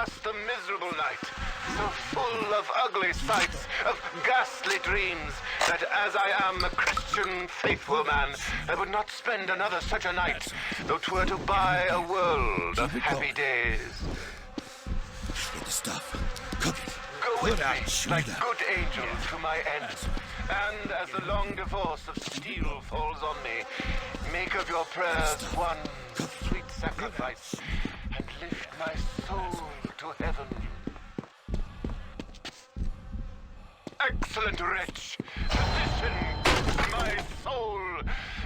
passed a miserable night, so full of ugly sights, of ghastly dreams, that as I am a Christian faithful man, I would not spend another such a night, though 'twere to buy a world of happy days. Get the stuff. Cook it. Go with out, me, shoot like it up. good angels, to my end. And as the long divorce of steel falls on me, make of your prayers one sweet sacrifice, and lift my soul to heaven. Excellent wretch, listen, my soul,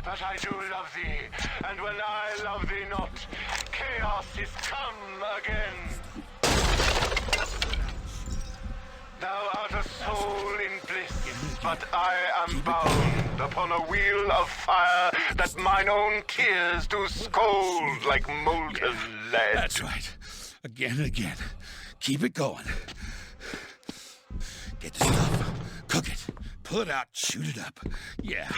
that I do love thee, and when I love thee not, chaos is come again. Thou art a soul in bliss, but I am bound upon a wheel of fire that mine own tears do scold like molten lead. That's right. Again and again. Keep it going. Get the stuff. Cook it. Pull it out. Shoot it up. Yeah.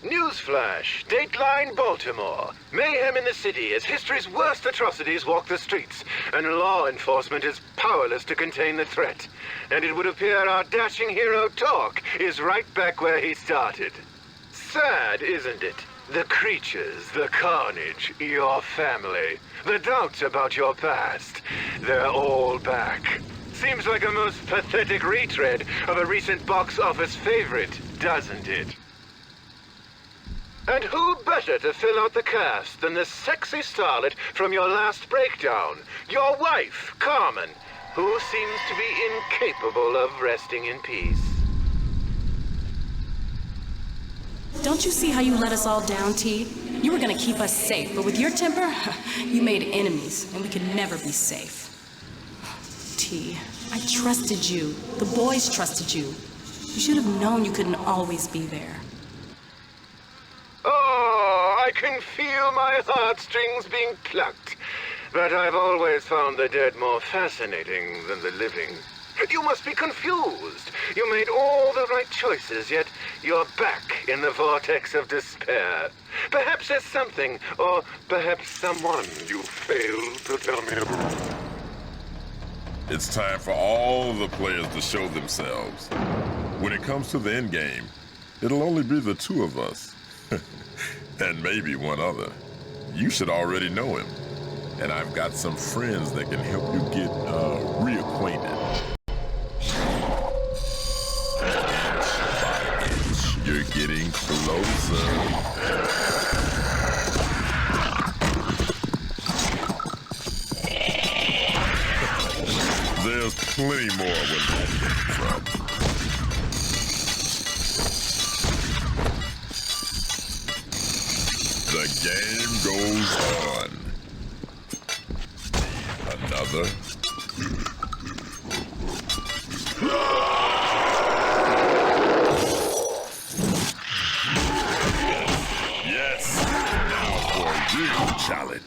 Newsflash, Dateline Baltimore. Mayhem in the city as history's worst atrocities walk the streets, and law enforcement is powerless to contain the threat. And it would appear our dashing hero Talk is right back where he started. Sad, isn't it? The creatures, the carnage, your family, the doubts about your past, they're all back. Seems like a most pathetic retread of a recent box office favorite, doesn't it? And who better to fill out the cast than the sexy starlet from your last breakdown, your wife, Carmen, who seems to be incapable of resting in peace. Don't you see how you let us all down, T? You were gonna keep us safe, but with your temper, you made enemies, and we could never be safe. T, I trusted you. The boys trusted you. You should have known you couldn't always be there. Oh, I can feel my heartstrings being plucked. But I've always found the dead more fascinating than the living. You must be confused. You made all the right choices, yet you're back in the vortex of despair. Perhaps there's something, or perhaps someone you failed to tell me about. It's time for all the players to show themselves. When it comes to the end game, it'll only be the two of us. And maybe one other. You should already know him. And I've got some friends that can help you get reacquainted. You're getting closer. There's plenty more where that came from. The game goes on. Another. Yes, now for a real challenge.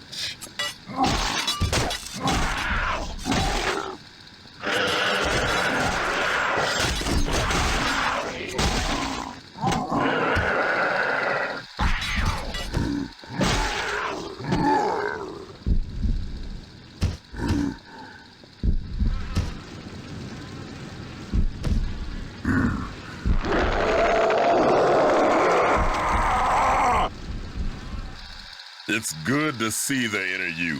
It's good to see the inner you.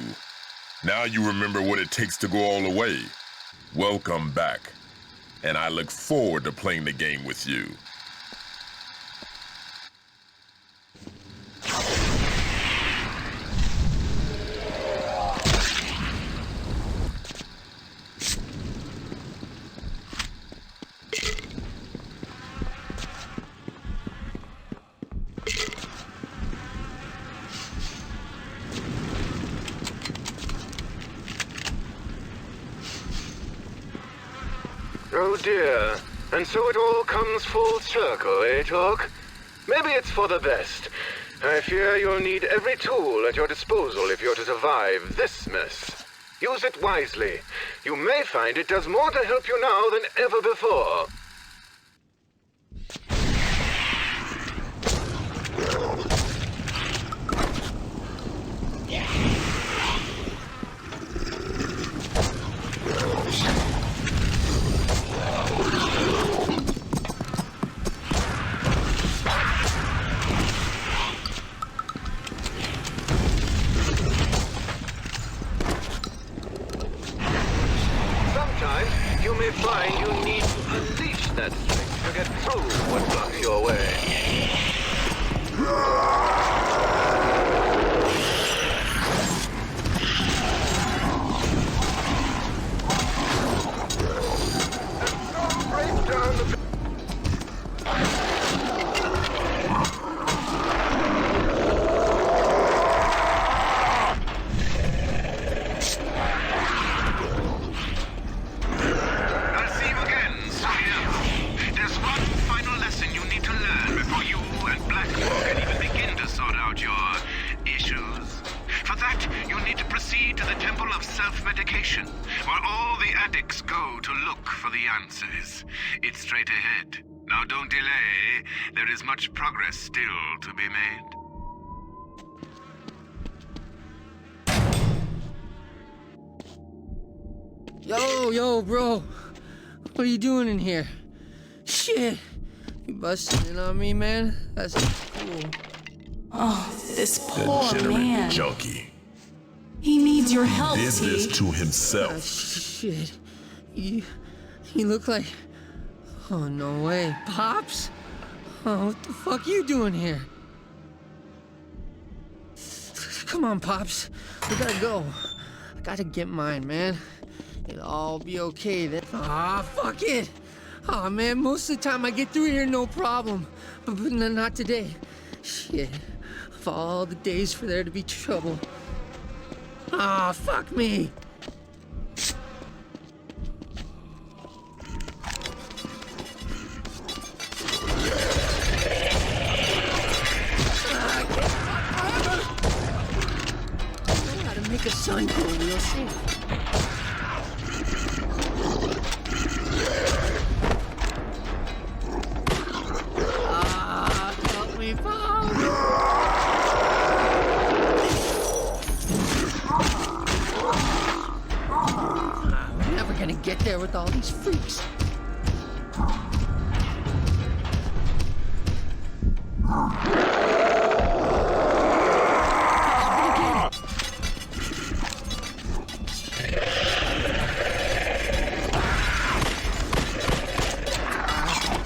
Now you remember what it takes to go all the way. Welcome back. And I look forward to playing the game with you. Oh dear, and so it all comes full circle, eh, Talk? Maybe it's for the best. I fear you'll need every tool at your disposal if you're to survive this mess. Use it wisely. You may find it does more to help you now than ever before. Sometimes you may find you need to unleash that strength to get through what blocks your way. Break down the self-medication, where all the addicts go to look for the answers. It's straight ahead. Now don't delay. There is much progress still to be made. Yo, bro. What are you doing in here? Shit. You busting in on me, man? That's cool. Oh, this poor man. Junkie. He needs your help, Did T. this to himself. Oh, shit. You look like... Oh, no way. Pops? Oh, what the fuck you doing here? Come on, Pops. We gotta go. I gotta get mine, man. It'll all be okay then. Ah, fuck it. Oh, man, most of the time I get through here no problem. But not today. Shit. Of all the days for there to be trouble. Ah, fuck me. I gotta make a sun go real safe. Help me, Pop. We're never gonna get there with all these freaks.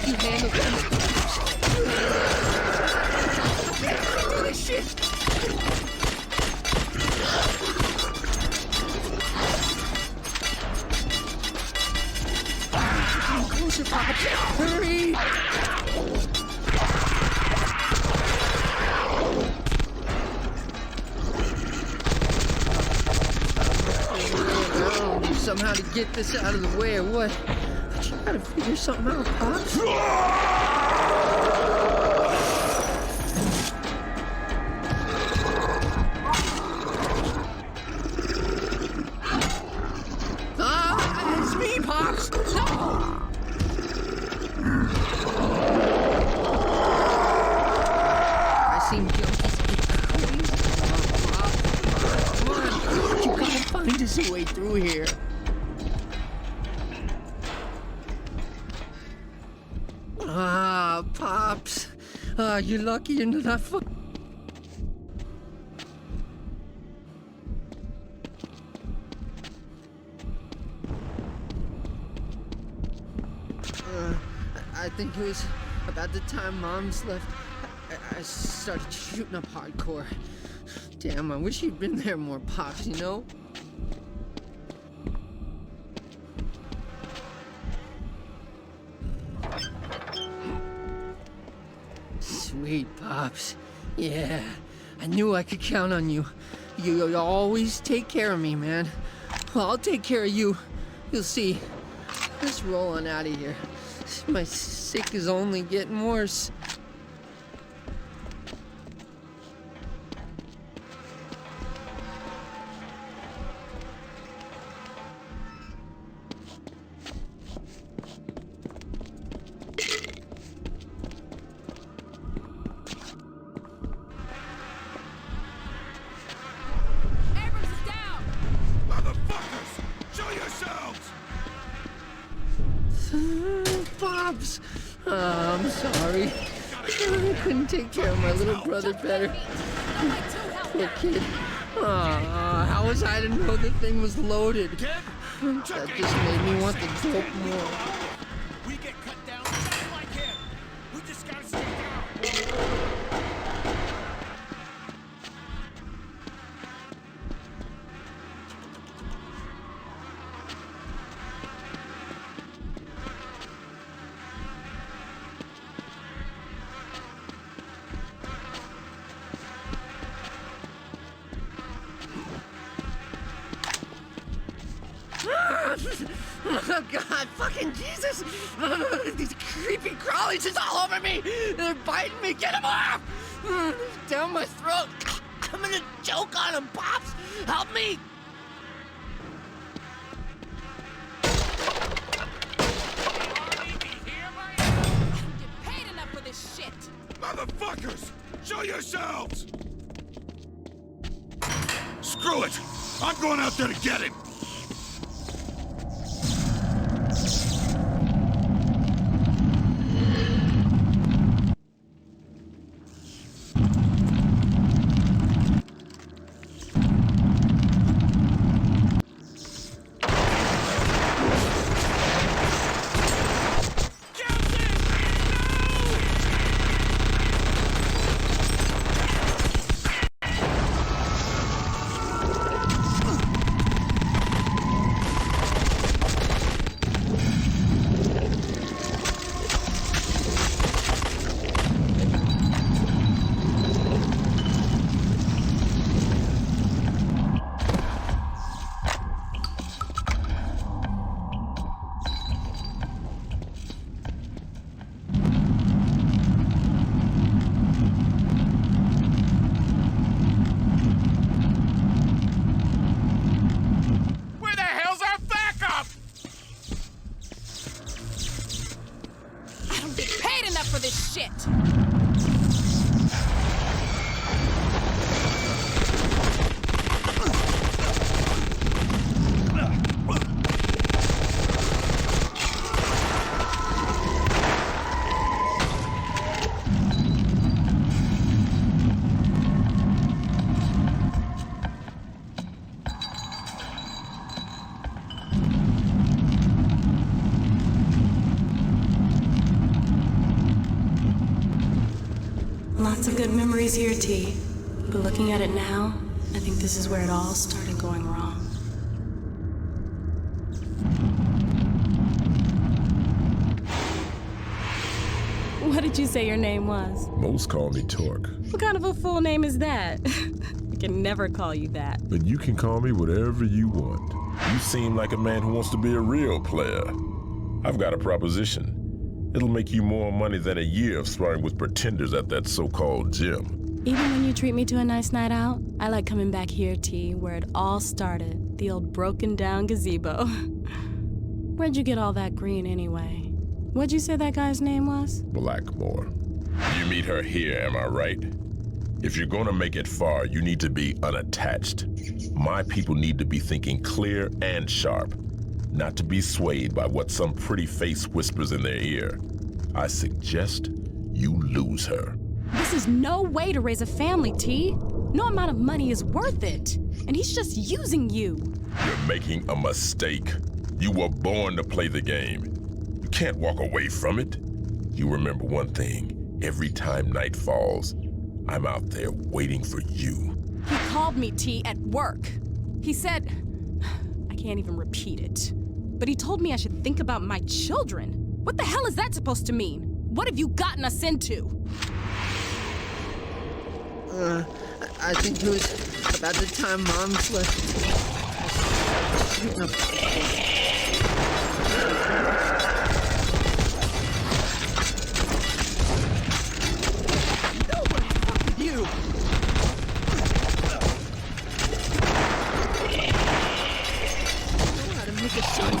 You handle them. Shit. Come closer, Papa. Hurry! Somehow to get this out of the way or what? But you gotta figure something out, Pops. It's me, Pops! No! I seen junkies get crazy. Come on, you gotta find us a way through here. Ah, Pops. You're lucky you're not I think it was about the time Mom's left. I started shooting up hardcore. Damn, I wish you'd been there more, Pops, you know? Sweet, Pops. Yeah, I knew I could count on you. You always take care of me, man. Well, I'll take care of you. You'll see. Let's roll on out of here. My sick is only getting worse. Pops. I'm sorry. I couldn't take care of my little brother better. Poor kid. How was I to know the thing was loaded? That just made me want the dope more. We get cut down just like him. We just gotta stay down. Oh, God, fucking Jesus! These creepy crawlies is all over me! They're biting me! Get them off! Down my throat! I'm gonna choke on them, Pops! Help me! Get paid enough for this shit! Motherfuckers! Show yourselves! Screw it! I'm going out there to get him! For this shit! Lots of good memories here, T. But looking at it now, I think this is where it all started going wrong. What did you say your name was? Most call me Torque, What kind of a full name is that? I can never call you that. but you can call me whatever you want. You seem like a man who wants to be a real player. I've got a proposition. It'll make you more money than a year of sparring with pretenders at that so-called gym. Even when you treat me to a nice night out, I like coming back here, T, where it all started. The old broken down gazebo. Where'd you get all that green anyway? What'd you say that guy's name was? Blackmore. You meet her here, am I right? If you're gonna make it far, you need to be unattached. My people need to be thinking clear and sharp, not to be swayed by what some pretty face whispers in their ear. I suggest you lose her. This is no way to raise a family, T. No amount of money is worth it. And he's just using you. You're making a mistake. You were born to play the game. You can't walk away from it. You remember one thing. Every time night falls, I'm out there waiting for you. He called me, T, at work. He said... I can't even repeat it. But he told me I should think about my children. What the hell is that supposed to mean? What have you gotten us into? I think it was about the time Mom's left. You! I know how to make a son.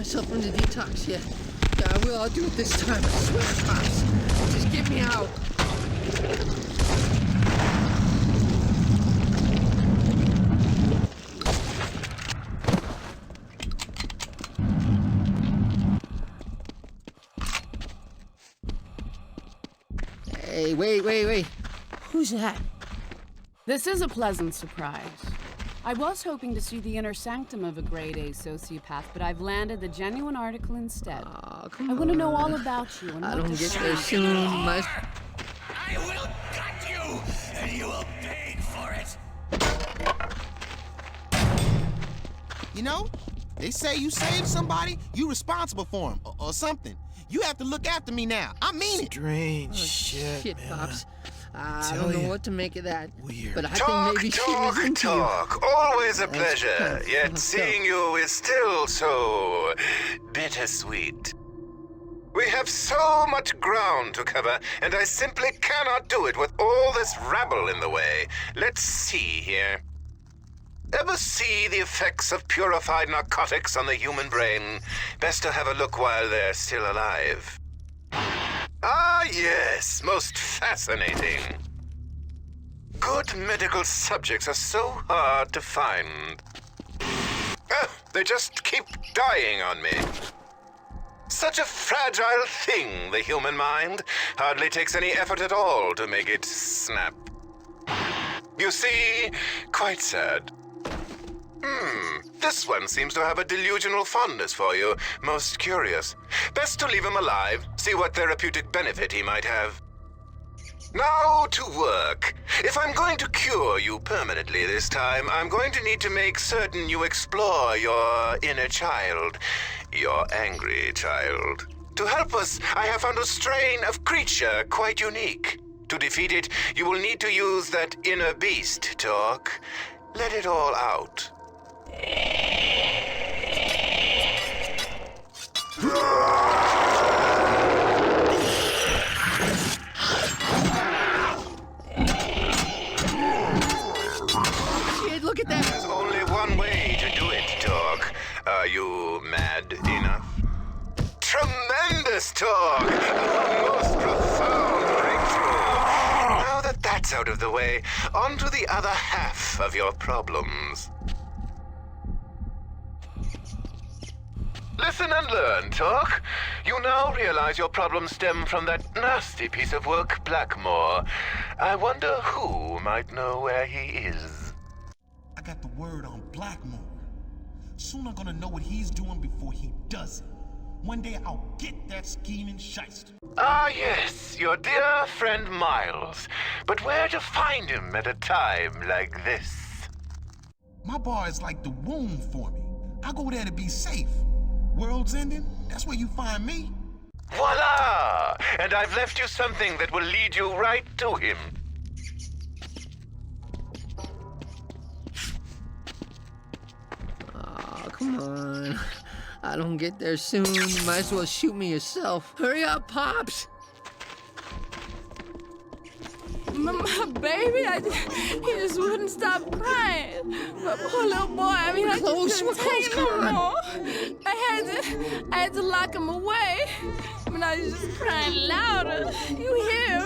myself from the detox, yeah. Yeah, I will. I'll do it this time. I swear, Pops. Just get me out. Hey, wait. Who's that? This is a pleasant surprise. I was hoping to see the inner sanctum of a grade A sociopath, but I've landed the genuine article instead. Oh, come I want to know on. all about you and I what don't this get there sounds soon. I will cut you, and you will pay for it. You know, they say you save somebody, you responsible for him, or something. You have to look after me now. I mean it. Strange shit, man. Pops. I Tell don't know ya. what to make of that. Weird. But I Talk, think maybe she was talk, into talk. Always a That's pleasure. kind of Yet fucked seeing up. you is still so bittersweet. We have so much ground to cover, and I simply cannot do it with all this rabble in the way. Let's see here. Ever see the effects of purified narcotics on the human brain? Best to have a look while they're still alive. Ah, yes, most fascinating. Good medical subjects are so hard to find. They just keep dying on me. Such a fragile thing, the human mind. Hardly takes any effort at all to make it snap. You see, quite sad. This one seems to have a delusional fondness for you. Most curious. Best to leave him alive, see what therapeutic benefit he might have. Now to work. If I'm going to cure you permanently this time, I'm going to need to make certain you explore your inner child. Your angry child. To help us, I have found a strain of creature quite unique. To defeat it, you will need to use that inner beast talk. Let it all out. Shit, look at that. There's only one way to do it, dog. Are you mad enough? Tremendous talk! A most profound breakthrough. Now that that's out of the way, on to the other half of your problems. Listen and learn, Talk. You now realize your problems stem from that nasty piece of work, Blackmore. I wonder who might know where he is. I got the word on Blackmore. Soon I'm gonna know what he's doing before he does it. One day I'll get that scheming shyster. Ah, yes, your dear friend Miles. But where to find him at a time like this? My bar is like the womb for me. I go there to be safe. World's ending, that's where you find me. Voila! And I've left you something that will lead you right to him. Oh, come on. I don't get there soon. You might as well shoot me yourself. Hurry up, Pops! My baby, he just wouldn't stop crying. But poor little boy, I mean, I Close, just we're couldn't take close, it come no on. more. I had to lock him away. I mean, I was just crying louder. You hear?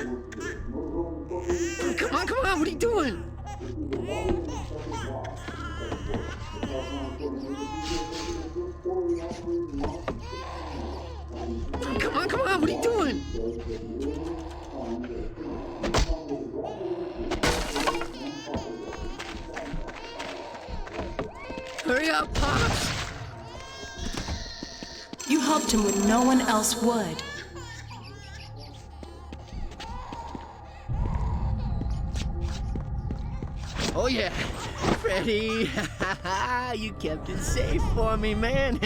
Come on, what are you doing? Come on, what are you doing? Hurry up, Pops! You helped him when no one else would. Oh yeah, Freddy, you kept it safe for me, man.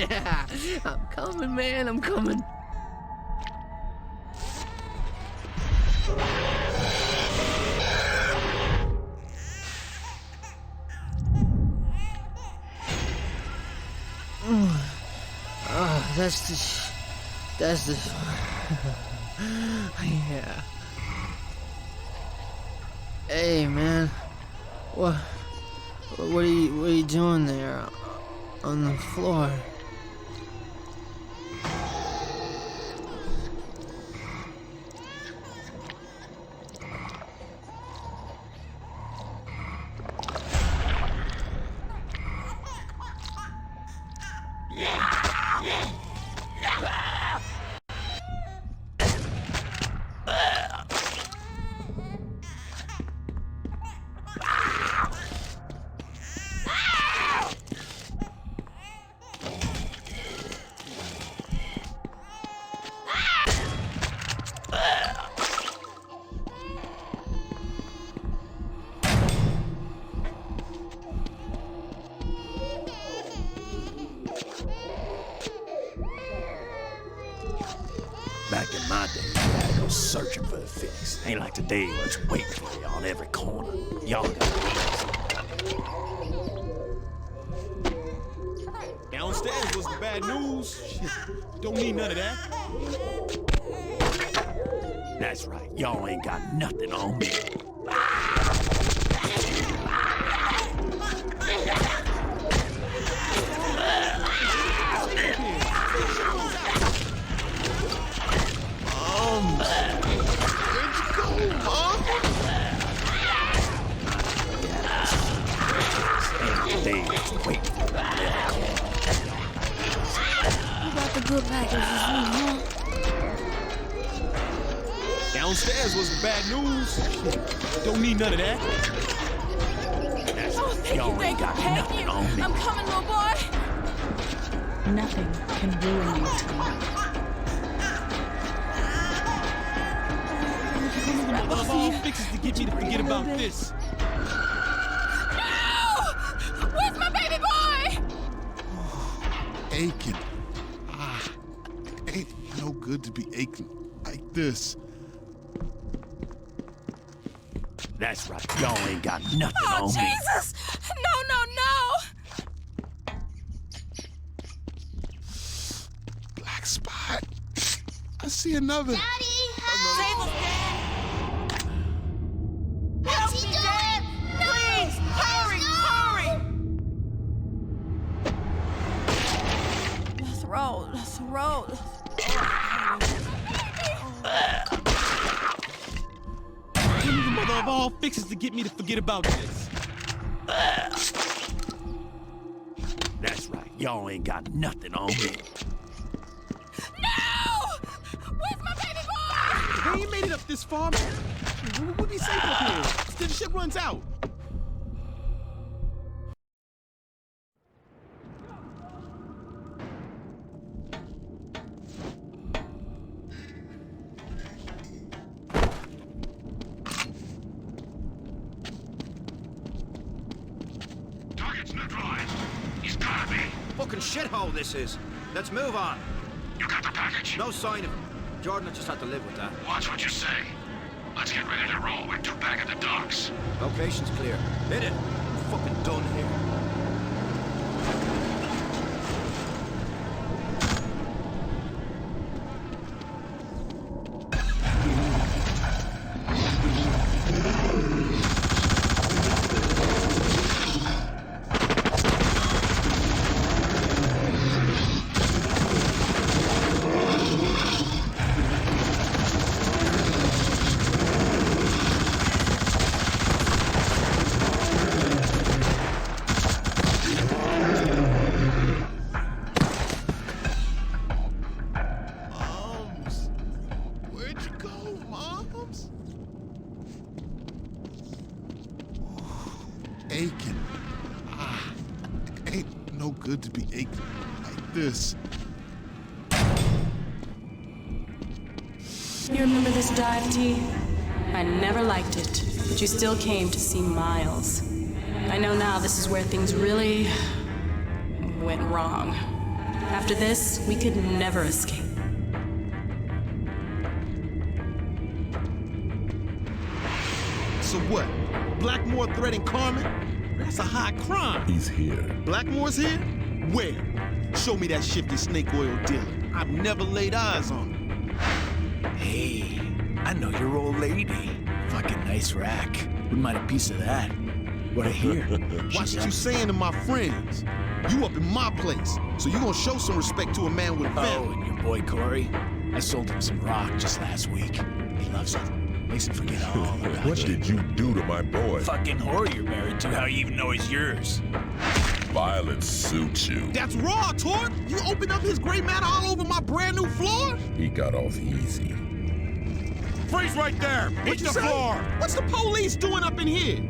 I'm coming, man, I'm coming. Oh, that's the, yeah. Hey, man. What are you doing there on the floor? Back in my day, you had to go searching for the fix. Ain't like today where it's waiting for you on every corner. Y'all got Downstairs was the bad news. Shit, don't need none of that. That's right. Y'all ain't got nothing on me. Downstairs was the bad news. Shit, don't need none of that. Y'all ain't got nothing on me. I'm coming, little boy. Nothing can ruin you, T. Of all fixes to get me to forget about this. No! Where's my baby boy? Aching. Ain't no good to be aching like this. That's right. Y'all ain't got nothing Oh, on me. Jesus! No, no, no! Black spot. I see another. Daddy, help! What's he doing? Please, hurry, hurry! The throat. Give me the mother of all fixes to get me to forget about this. That's right. Y'all ain't got nothing on me. No! Where's my baby boy? They ain't made it up this far, man. We'll be safe up here till the ship runs out. Target's neutralized. He's gotta be. Fucking shithole this is. Let's move on. You got the package? No sign of him. Jordan will just have to live with that. Watch what you say. Let's get ready to roll. We're due back at the docks. Location's clear. Hit it. We're fucking done here. Where'd you go, Moms? Aching. Ain't no good to be aching like this. You remember this dive, T? I never liked it, but you still came to see Miles. I know now this is where things really went wrong. After this, we could never escape. So what? Blackmore threatened Carmen? That's a high crime. He's here. Blackmore's here? Where? Show me that shifty snake oil dealer. I've never laid eyes on him. Hey, I know your old lady. Fucking nice rack. Wouldn't mind a piece of that. What I hear. Watch what you saying to my friends. You up in my place, so you gonna show some respect to a man with a Oh, family. and your boy Corey? I sold him some rock just last week. He loves it. Makes him forget all about What you. did you do to my boy? Fucking whore you're married to. How you even know he's yours? Violence suits you. That's raw, Torque. You opened up his gray matter all over my brand new floor? He got off easy. Freeze right there! Hit the floor! What's the police doing up in here?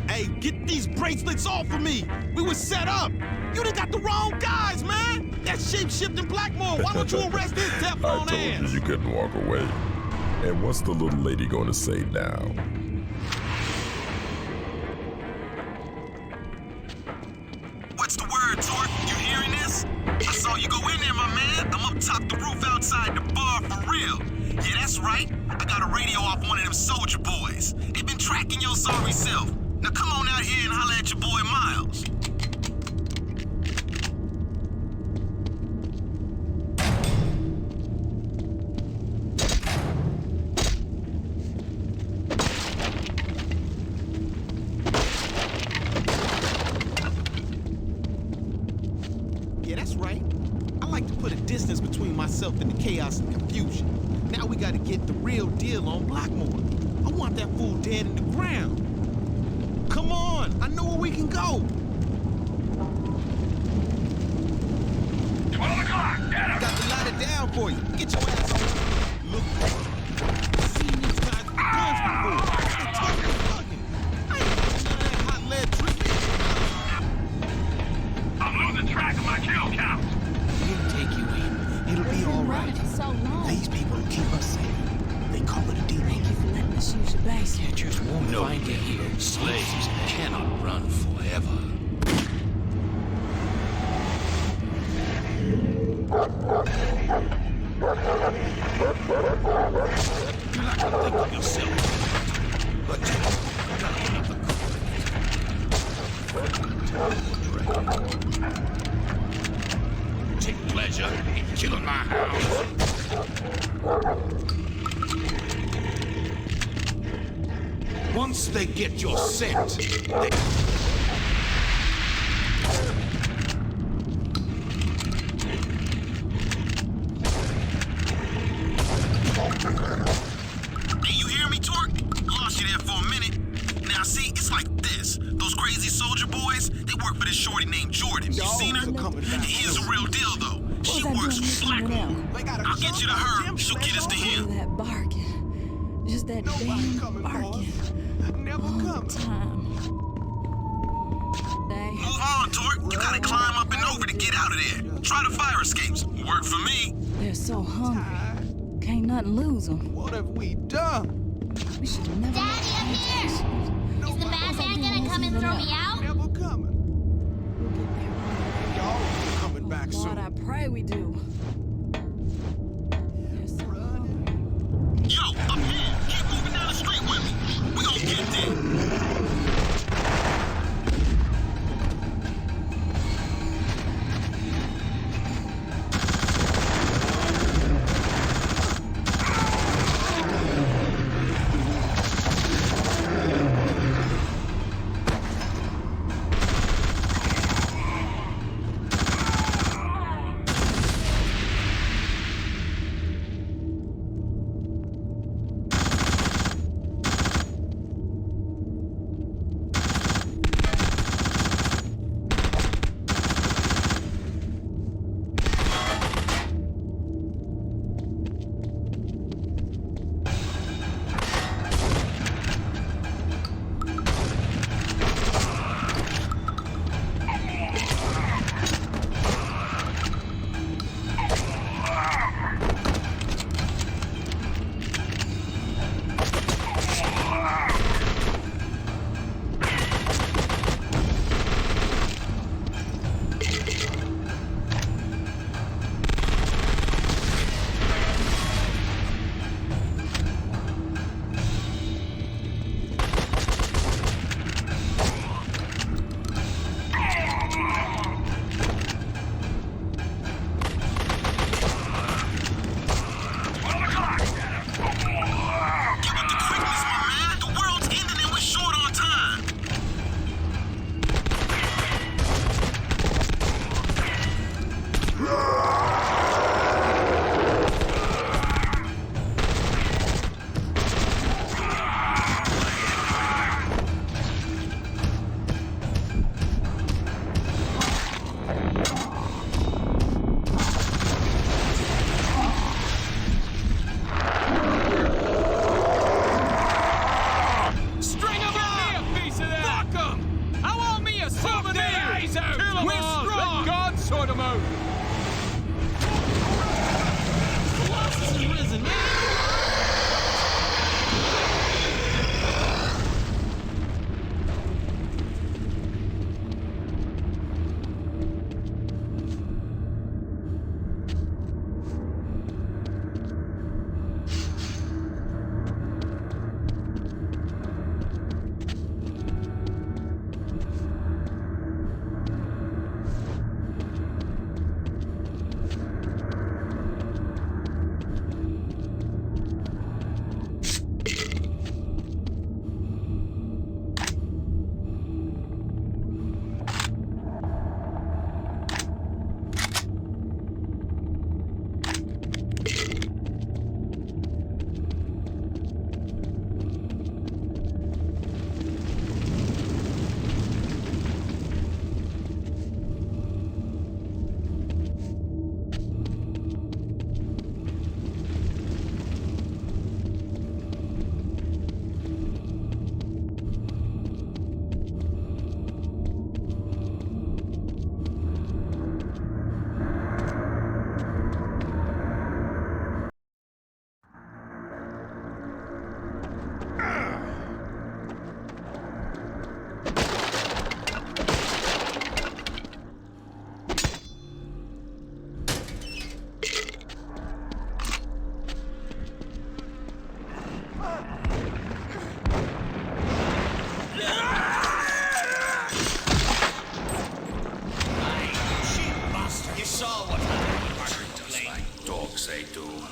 Hey, get these bracelets off of me! We was set up! You done got the wrong guys, man! That's shape-shifting Blackmore! Why don't you arrest his I Teflon told ass? you couldn't walk away. And what's the little lady gonna say now? What's the word, Torque? You hearing this? I saw you go in there, my man. I'm up top the roof outside the bar for real. That's right. I got a radio off one of them soldier boys. They've been tracking your sorry self. Now come on out here and holler at your boy Miles. Yeah, that's right. I like to put a distance between myself and the chaos and confusion. Now we gotta get the real deal on Blackmore. I want that fool dead in the ground. Come on, I know where we can go. You on the clock, get him! Got to light it down for you. Get your ass on. Look, I've seen these guys with guns before. They talk and fucking. I ain't got none of that hot lead treatment. I'm losing track of my kill count. We'll take you in. It'll be all right. So long. These people will keep us safe. They call it a deal. Thank you for letting us use your base. Catchers won't No, find you here. slaves cannot run forever. You like to think of yourself. But you gotta get up the Take pleasure in killing my house. Once they get your scent, they... Hey, you hear me, Torque? Lost you there for a minute. Now, see, it's like this. Those crazy soldier boys, they work for this shorty named Jordan. You seen her? Here's a real deal, though. She works for Blackmore. I'll get you to her. She'll get us to him. That barking. Just that damn barking. Never coming. Time. Move on, Torque. You gotta climb up and over to get out of there. Try the fire escapes. Work for me. They're so hungry. Can't nothing lose them. What have we done? We should have never. Daddy, I'm here! Is the madman gonna come and throw me out? Never coming. We'll get there. Y'all coming back Lord, I soon. pray we do. They're so Yo, up here. Keep moving down the street with me. We gonna get there.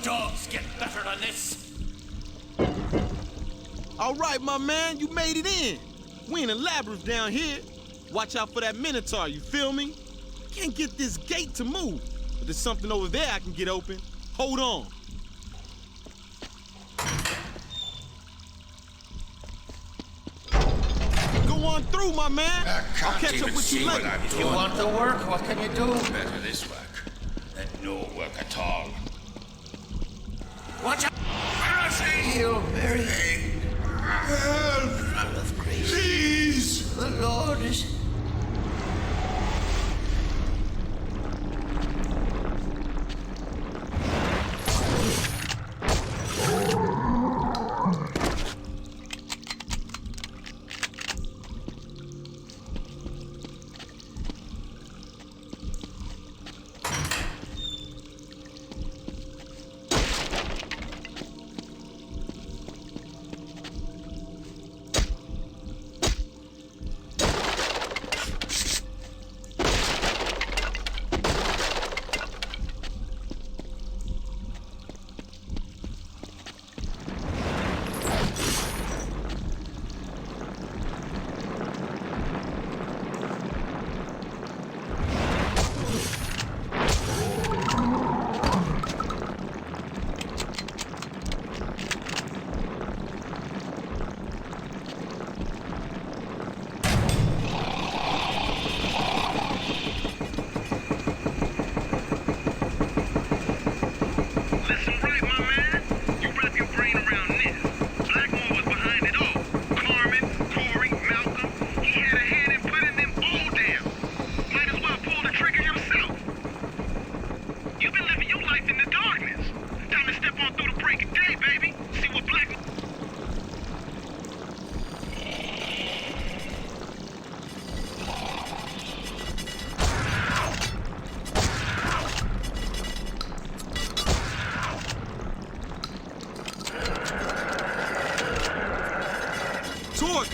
dogs get better than this. All right, my man, you made it in. We in a labyrinth down here. Watch out for that Minotaur, you feel me? Can't get this gate to move, but there's something over there I can get open. Hold on. Go on through, my man. I'll catch up with you later. If you want the work, what can you do? Better this work than no work at all. Watch out! I say you very son of grace. Please! The Lord is.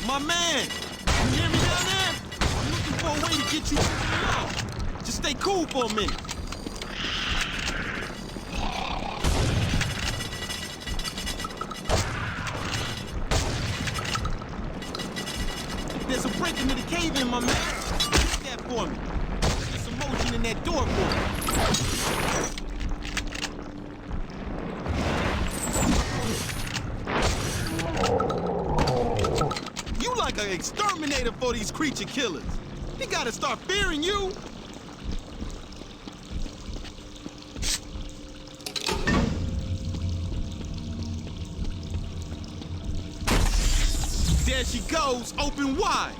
My man! You hear me down there? I'm looking for a way to get you to the law. Just stay cool for a minute. There's a break into the cave in, my man. Hit that for me. There's some motion in that door for me. Like an exterminator for these creature killers. They gotta start fearing you. There she goes, open wide.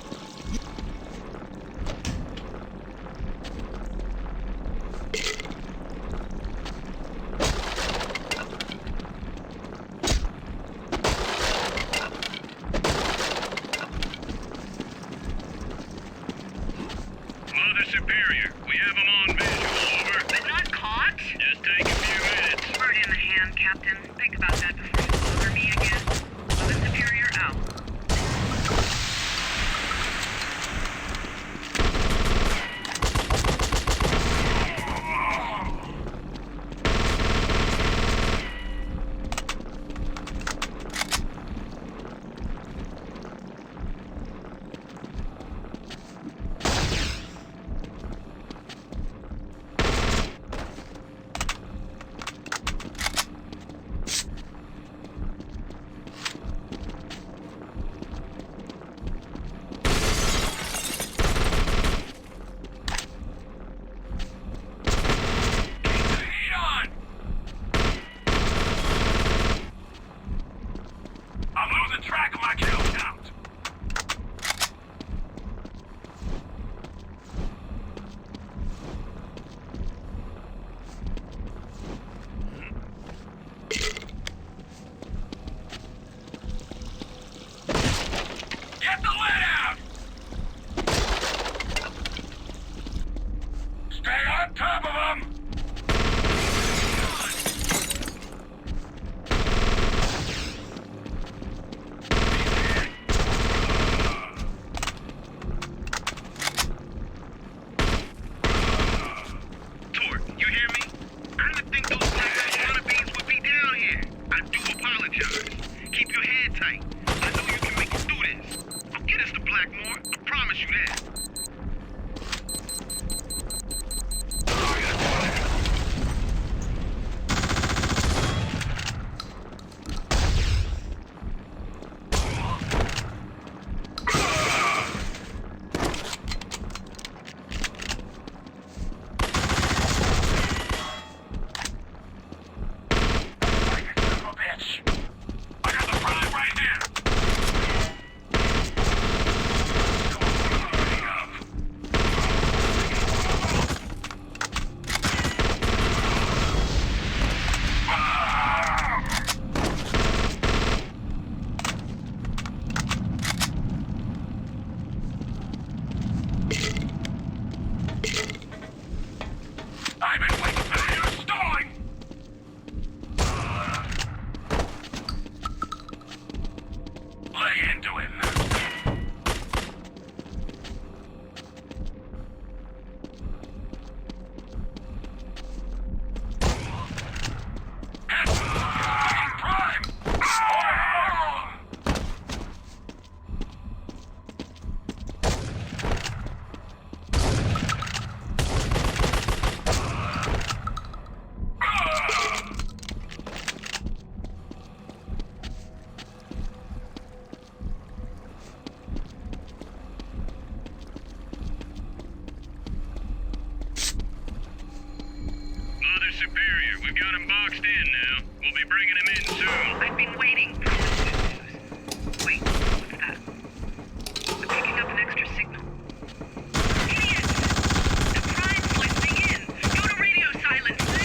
Superior, we have them on visual, over. But not caught? Just take a few minutes. Bird in the hand, Captain. Think about that before you bother me again. Mother Superior out. boxed in now. We'll be bringing him in soon. I've been waiting. Wait, what's that? I'm picking up an extra signal. Idiot! The prime's listening in. Go to radio silence now.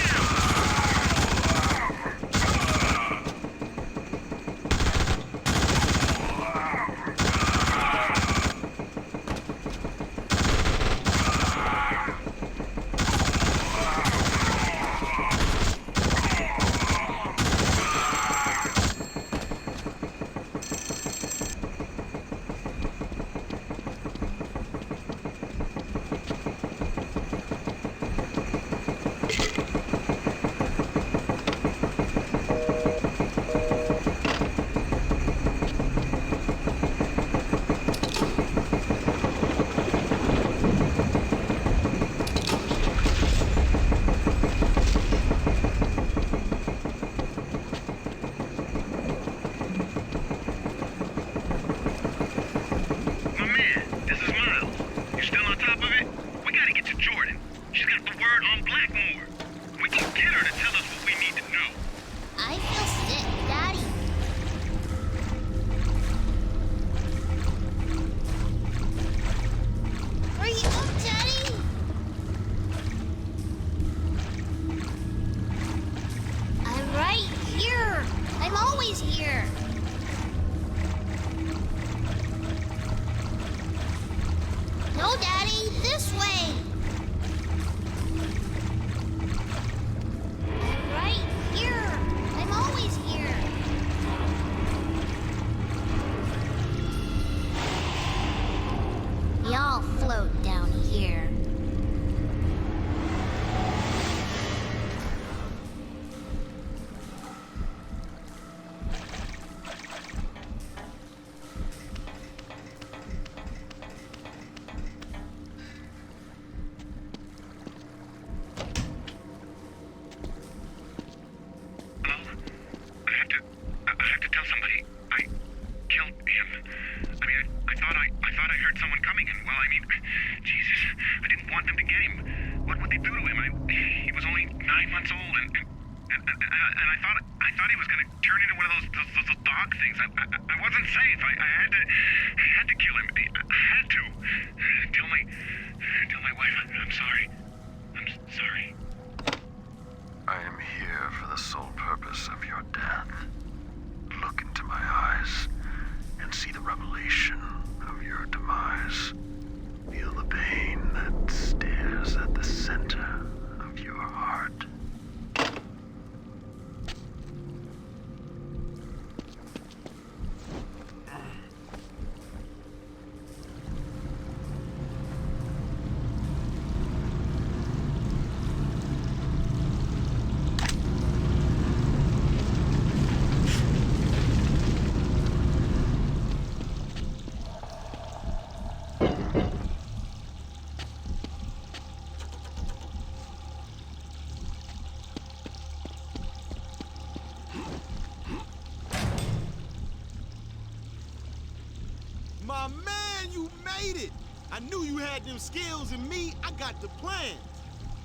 My man, you made it! I knew you had them skills, and me, I got the plan.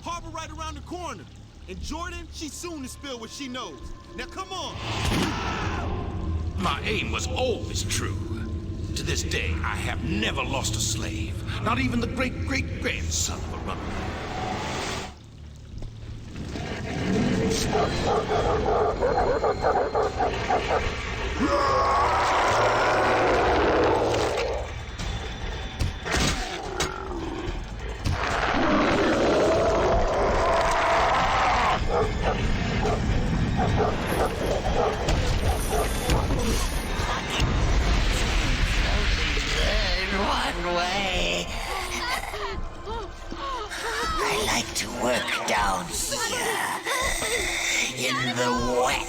Harbor right around the corner. And Jordan, she soon to spill what she knows. Now come on! My aim was always true. To this day, I have never lost a slave. Not even the great-great-grandson of a runaway. One way. I like to work down here in the wet.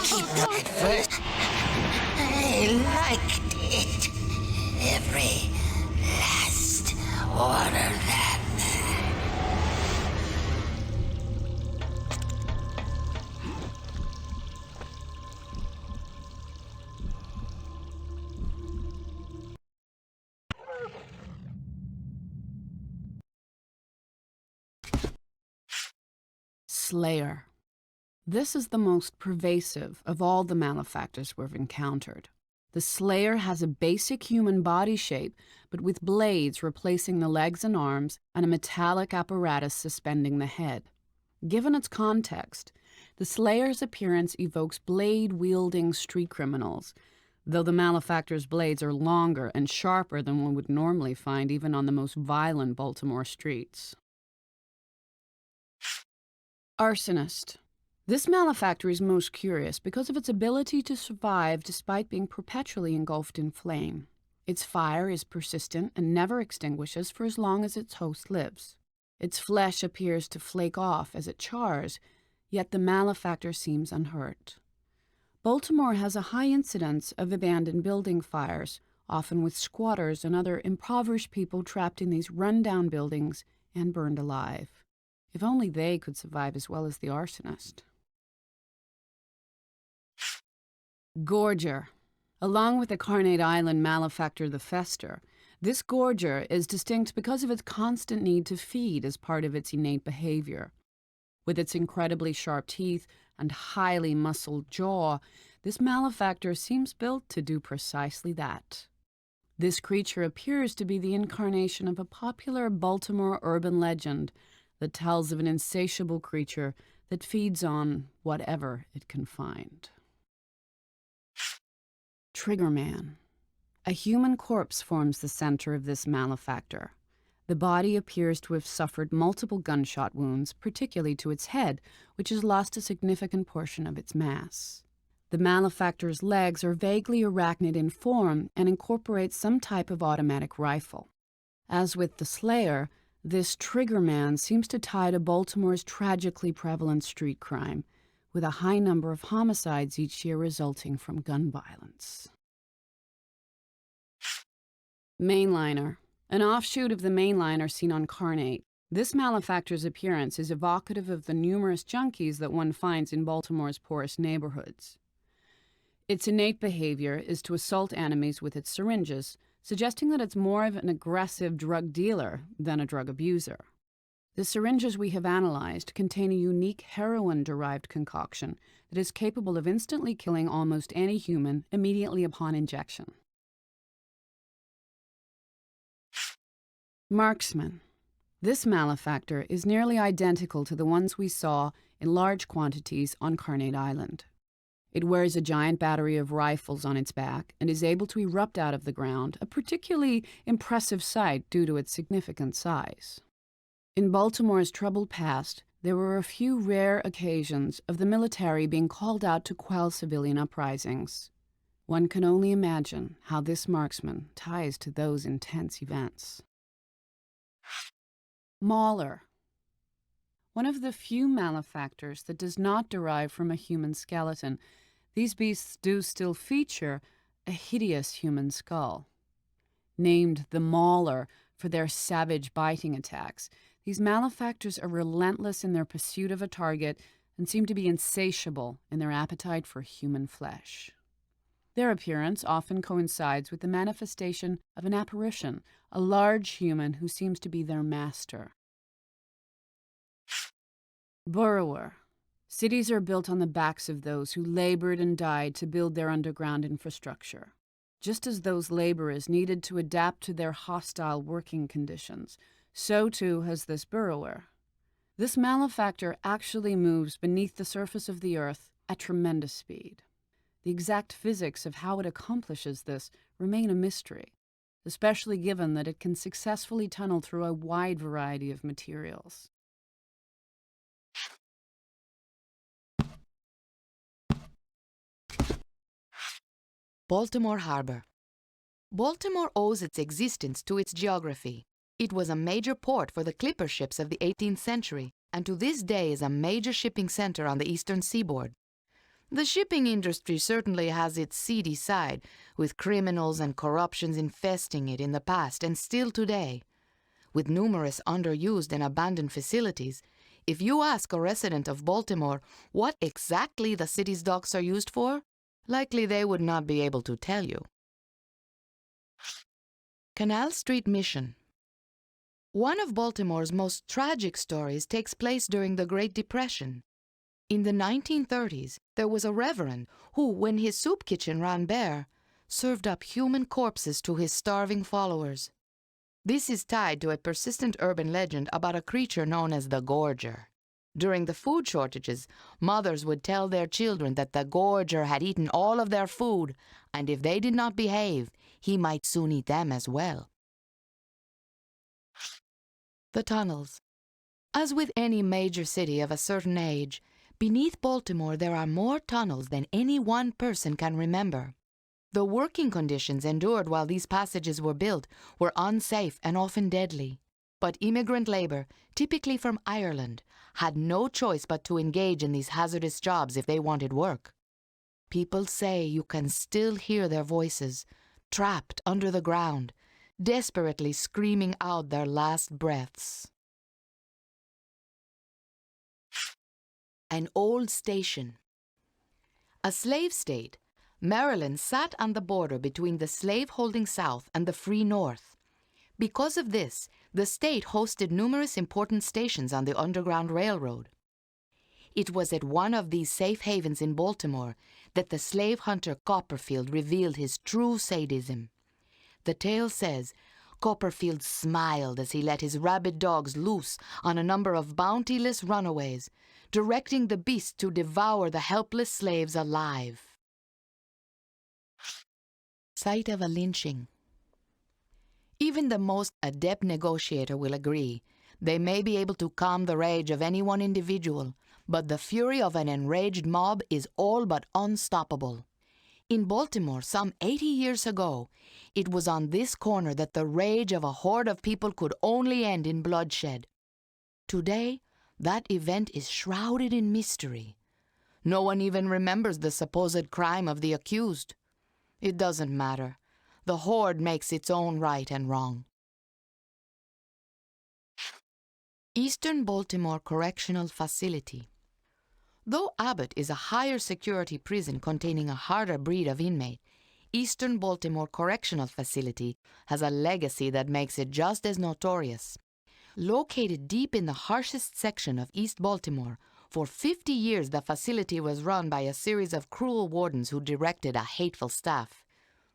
Keep the at first. I liked it. Every last one of them. Slayer. This is the most pervasive of all the malefactors we've encountered. The Slayer has a basic human body shape, but with blades replacing the legs and arms and a metallic apparatus suspending the head. Given its context, the Slayer's appearance evokes blade-wielding street criminals, though the malefactor's blades are longer and sharper than one would normally find even on the most violent Baltimore streets. Arsonist. This malefactor is most curious because of its ability to survive despite being perpetually engulfed in flame. Its fire is persistent and never extinguishes for as long as its host lives. Its flesh appears to flake off as it chars, yet the malefactor seems unhurt. Baltimore has a high incidence of abandoned building fires, often with squatters and other impoverished people trapped in these run-down buildings and burned alive. If only they could survive as well as the arsonist. Gorger. Along with the Carnate Island malefactor the Fester, this gorger is distinct because of its constant need to feed as part of its innate behavior. With its incredibly sharp teeth and highly muscled jaw, this malefactor seems built to do precisely that. This creature appears to be the incarnation of a popular Baltimore urban legend that tells of an insatiable creature that feeds on whatever it can find. Triggerman. A human corpse forms the center of this malefactor. The body appears to have suffered multiple gunshot wounds, particularly to its head, which has lost a significant portion of its mass. The malefactor's legs are vaguely arachnid in form and incorporate some type of automatic rifle. As with the Slayer, this Triggerman seems to tie to Baltimore's tragically prevalent street crime, with a high number of homicides each year resulting from gun violence. Mainliner. An offshoot of the mainliner seen on Carnate, this malefactor's appearance is evocative of the numerous junkies that one finds in Baltimore's poorest neighborhoods. Its innate behavior is to assault enemies with its syringes, suggesting that it's more of an aggressive drug dealer than a drug abuser. The syringes we have analyzed contain a unique heroin-derived concoction that is capable of instantly killing almost any human immediately upon injection. Marksman. This malefactor is nearly identical to the ones we saw in large quantities on Carnate Island. It wears a giant battery of rifles on its back and is able to erupt out of the ground, a particularly impressive sight due to its significant size. In Baltimore's troubled past, there were a few rare occasions of the military being called out to quell civilian uprisings. One can only imagine how this marksman ties to those intense events. Mauler. One of the few malefactors that does not derive from a human skeleton, these beasts do still feature a hideous human skull. Named the Mauler for their savage biting attacks, these malefactors are relentless in their pursuit of a target and seem to be insatiable in their appetite for human flesh. Their appearance often coincides with the manifestation of an apparition, a large human who seems to be their master. Burrower. Cities are built on the backs of those who labored and died to build their underground infrastructure. Just as those laborers needed to adapt to their hostile working conditions, so too has this burrower. This malefactor actually moves beneath the surface of the earth at tremendous speed. The exact physics of how it accomplishes this remain a mystery, especially given that it can successfully tunnel through a wide variety of materials. Baltimore Harbor. Baltimore owes its existence to its geography. It was a major port for the clipper ships of the 18th century, and to this day is a major shipping center on the eastern seaboard. The shipping industry certainly has its seedy side, with criminals and corruptions infesting it in the past and still today. With numerous underused and abandoned facilities, if you ask a resident of Baltimore what exactly the city's docks are used for, likely they would not be able to tell you. Canal Street Mission. One of Baltimore's most tragic stories takes place during the Great Depression. In the 1930s, there was a reverend who, when his soup kitchen ran bare, served up human corpses to his starving followers. This is tied to a persistent urban legend about a creature known as the Gorger. During the food shortages, mothers would tell their children that the Gorger had eaten all of their food, and if they did not behave, he might soon eat them as well. The tunnels. As with any major city of a certain age, beneath Baltimore there are more tunnels than any one person can remember. The working conditions endured while these passages were built were unsafe and often deadly. But immigrant labor, typically from Ireland, had no choice but to engage in these hazardous jobs if they wanted work. People say you can still hear their voices, trapped under the ground, desperately screaming out their last breaths. An old station. A slave state, Maryland sat on the border between the slave-holding South and the free North. Because of this, the state hosted numerous important stations on the Underground Railroad. It was at one of these safe havens in Baltimore that the slave hunter Copperfield revealed his true sadism. The tale says, Copperfield smiled as he let his rabid dogs loose on a number of bountiless runaways, directing the beasts to devour the helpless slaves alive. Site of a lynching. Even the most adept negotiator will agree they may be able to calm the rage of any one individual, but the fury of an enraged mob is all but unstoppable. In Baltimore, some 80 years ago, it was on this corner that the rage of a horde of people could only end in bloodshed. Today, that event is shrouded in mystery. No one even remembers the supposed crime of the accused. It doesn't matter. The horde makes its own right and wrong. Eastern Baltimore Correctional Facility. Though Abbott is a higher security prison containing a harder breed of inmate, Eastern Baltimore Correctional Facility has a legacy that makes it just as notorious. Located deep in the harshest section of East Baltimore, for 50 years the facility was run by a series of cruel wardens who directed a hateful staff.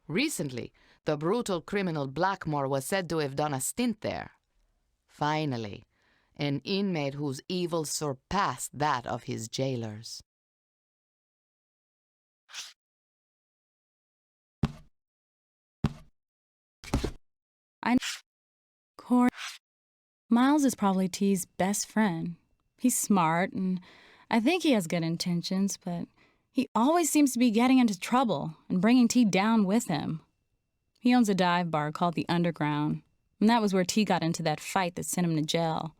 Recently, the brutal criminal Blackmore was said to have done a stint there. Finally, an inmate whose evil surpassed that of his jailers. Miles is probably T's best friend. He's smart, and I think he has good intentions, but he always seems to be getting into trouble and bringing T down with him. He owns a dive bar called the Underground, and that was where T got into that fight that sent him to jail.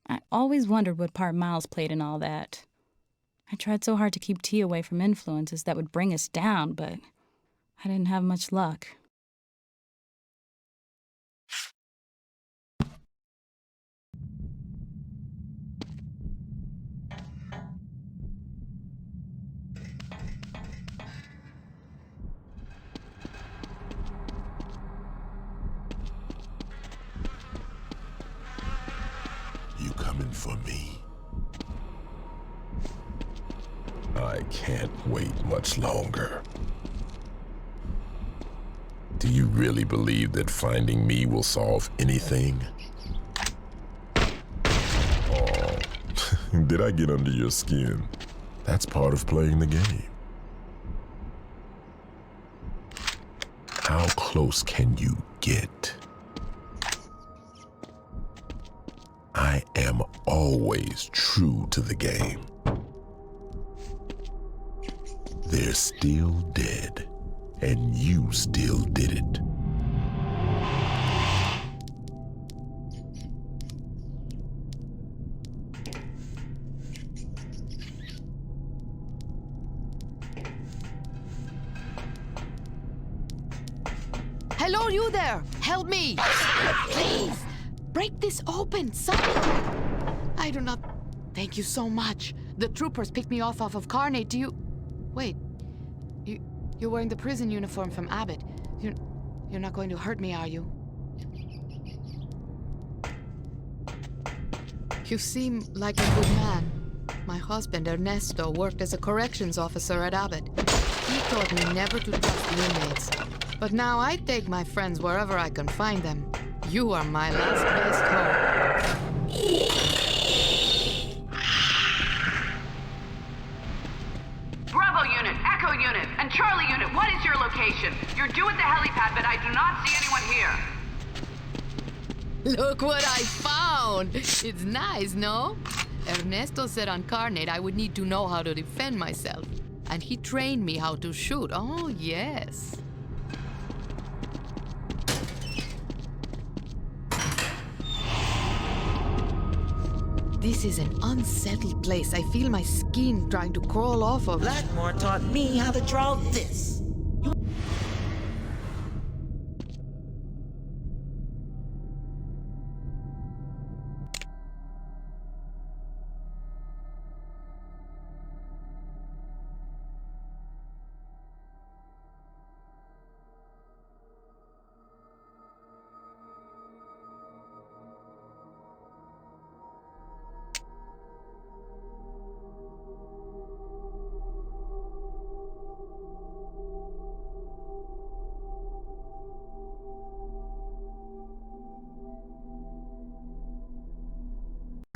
I always wondered what part Miles played in all that. I tried so hard to keep T away from influences that would bring us down, but I didn't have much luck. You coming for me? I can't wait much longer. Do you really believe that finding me will solve anything? Oh, did I get under your skin? That's part of playing the game. How close can you get? I am always true to the game. They're still dead, and you still did it. Hello, you there! Help me! Please! Break this open, somehow! I do not... Thank you so much. The troopers picked me off of Carnate. Do you... Wait. You're wearing the prison uniform from Abbott. You're not going to hurt me, are you? You seem like a good man. My husband, Ernesto, worked as a corrections officer at Abbott. He taught me never to trust the inmates. But now I take my friends wherever I can find them. You are my last best hope. Bravo Unit, Echo Unit, and Charlie Unit, what is your location? You're due at the helipad, but I do not see anyone here. Look what I found! It's nice, no? Ernesto said on Carnate I would need to know how to defend myself. And he trained me how to shoot. Oh, yes. This is an unsettled place. I feel my skin trying to crawl off of. Blackmore taught me how to draw this.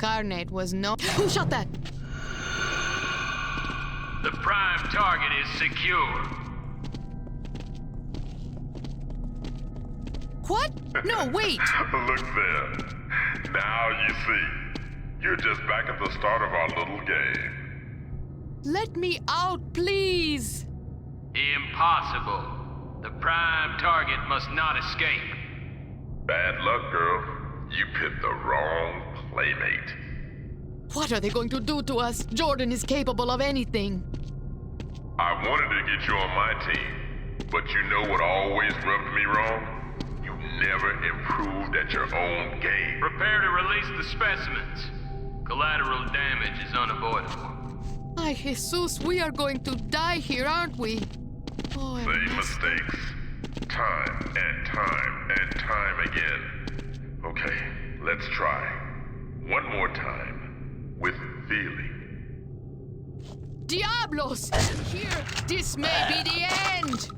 Carnate was no... Who shot that? The prime target is secure. What? No, wait! Look there. Now you see. You're just back at the start of our little game. Let me out, please! Impossible. The prime target must not escape. Bad luck, girl. You picked the wrong playmate. What are they going to do to us? Jordan is capable of anything. I wanted to get you on my team, but you know what always rubbed me wrong? You never improved at your own game. Prepare to release the specimens. Collateral damage is unavoidable. Ay, Jesus, we are going to die here, aren't we? Oh, Same mistakes. Time and time and time again. Okay, let's try. One more time. With feeling. Diablos! Here, this may be the end!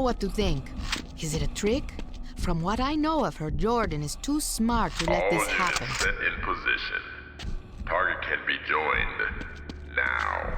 What to think. Is it a trick? From what I know of her, Jordan is too smart to let this happen. All set in position. Target can be joined now.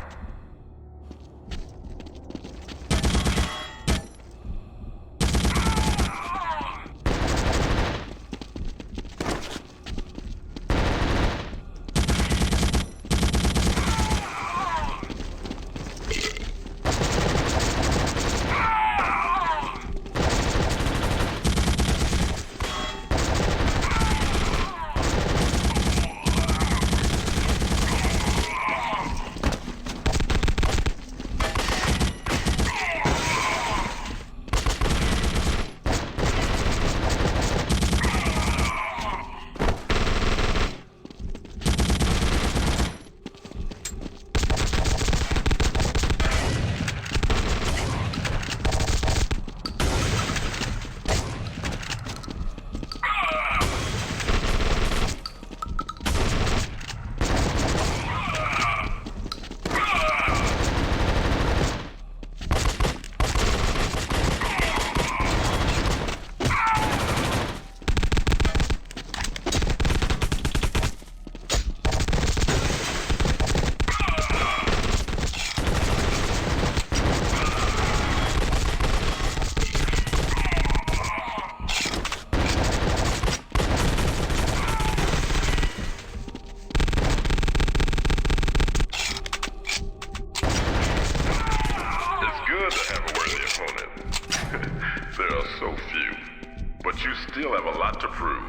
to prove.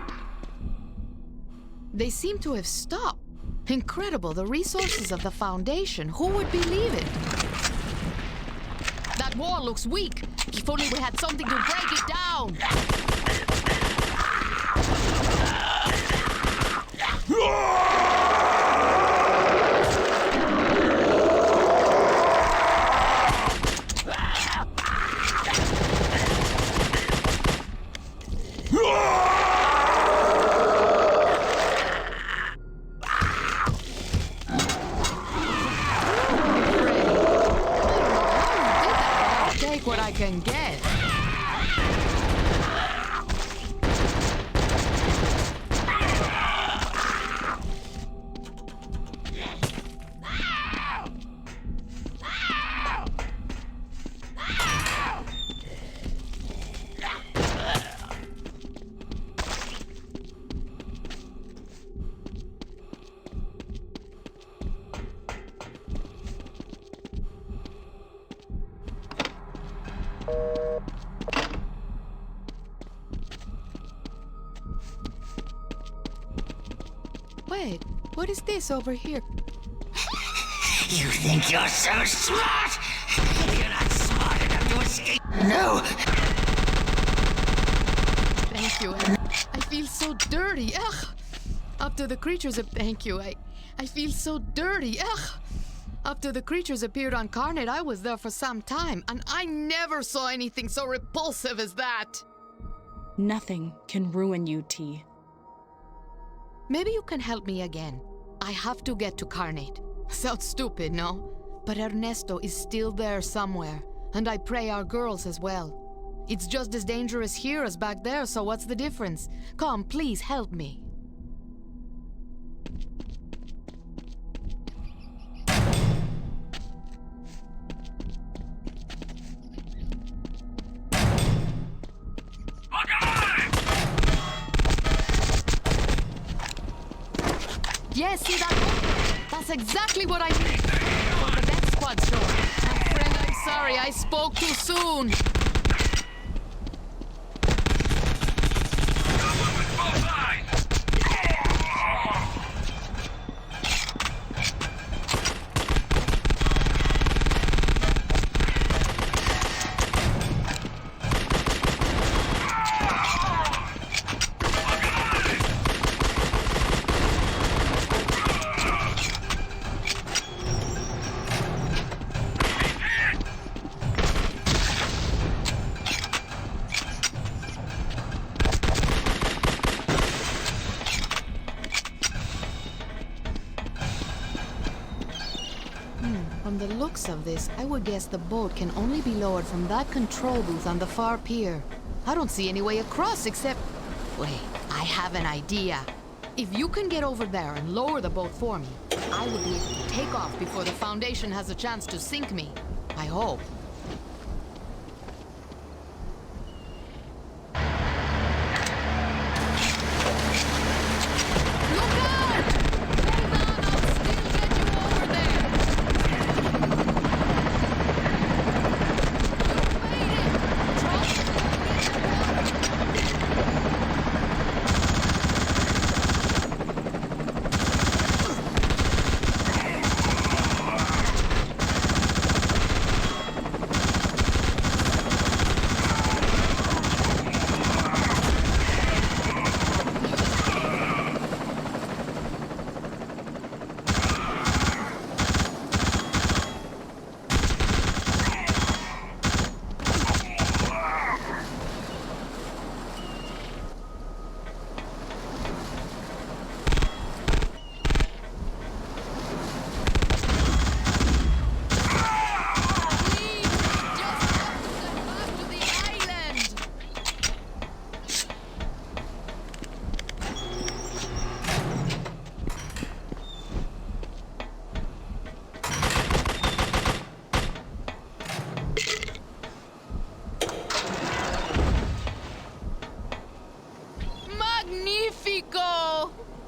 They seem to have stopped. Incredible, the resources of the Foundation. Who would believe it? That wall looks weak. If only we had something to break it down. Take what I can get. Wait, what is this over here? You think you're so smart? You're not smart enough to escape. No! Thank you. I feel so dirty. Ugh. After the creatures thank you. I feel so dirty. Ugh. After the creatures appeared on Carnate, I was there for some time, and I never saw anything so repulsive as that. Nothing can ruin you, T. Maybe you can help me again. I have to get to Carnate. Sounds stupid, no? But Ernesto is still there somewhere, and I pray our girls as well. It's just as dangerous here as back there, so what's the difference? Come, please help me. Yes, see that? That's exactly what I need for the death squad show. My friend, I'm sorry, I spoke too soon. From the looks of this, I would guess the boat can only be lowered from that control booth on the far pier. I don't see any way across except... Wait, I have an idea. If you can get over there and lower the boat for me, I will be able to take off before the Foundation has a chance to sink me. I hope.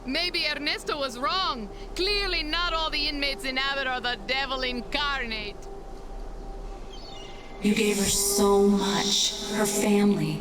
Maybe Ernesto was wrong. Clearly not all the inmates in Abbott are the devil incarnate. You gave her so much. Her family.